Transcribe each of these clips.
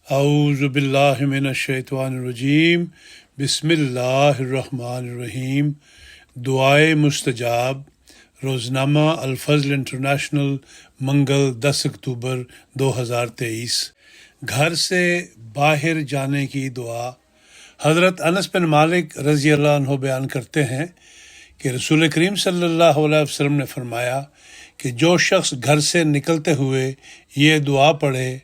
اعوذ باللہ من الشیطان الرجیم بسم اللہ الرحمن الرحیم۔ دعائے مستجاب، روزنامہ الفضل انٹرنیشنل، منگل 10 اکتوبر 2023۔ گھر سے باہر جانے کی دعا۔ حضرت انس بن مالک رضی اللہ عنہ بیان کرتے ہیں کہ رسول کریم صلی اللہ علیہ وسلم نے فرمایا کہ جو شخص گھر سے نکلتے ہوئے یہ دعا پڑھے،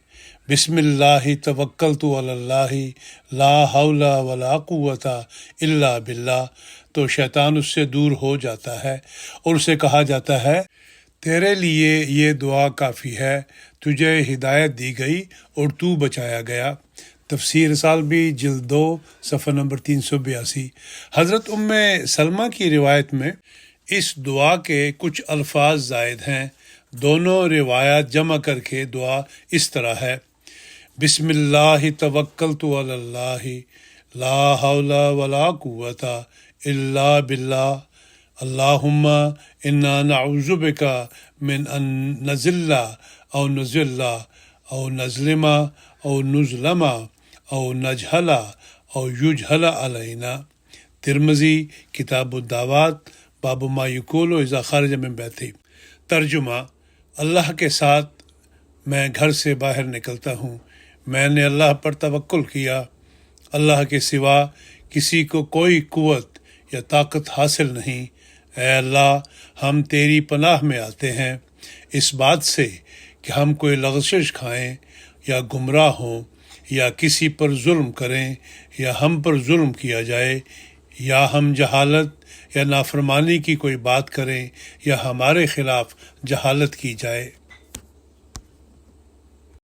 بسم اللہ توکلت علی اللہ لا حول ولا قوت الا باللہ، تو شیطان اس سے دور ہو جاتا ہے اور اسے کہا جاتا ہے تیرے لیے یہ دعا کافی ہے، تجھے ہدایت دی گئی اور تو بچایا گیا۔ تفسیر سالبی جلد 2 صفحہ نمبر 382۔ حضرت ام سلمہ کی روایت میں اس دعا کے کچھ الفاظ زائد ہیں۔ دونوں روایات جمع کر کے دعا اس طرح ہے: بسم اللہ توکلت علی اللہ لا حول ولا قوت الا باللہ اللہم انا نعوذ بک من ان نذل او نذل او نظلم او نظلم او نجہل او یجہل علینا۔ ترمذی کتاب الدعوات باب ما یقول اذا خرج من بیتہ۔ ترجمہ: اللہ کے ساتھ میں گھر سے باہر نکلتا ہوں، میں نے اللہ پر توکل کیا، اللہ کے سوا کسی کو کوئی قوت یا طاقت حاصل نہیں۔ اے اللہ، ہم تیری پناہ میں آتے ہیں اس بات سے کہ ہم کوئی لغزش کھائیں یا گمراہ ہوں یا کسی پر ظلم کریں یا ہم پر ظلم کیا جائے یا ہم جہالت یا نافرمانی کی کوئی بات کریں یا ہمارے خلاف جہالت کی جائے۔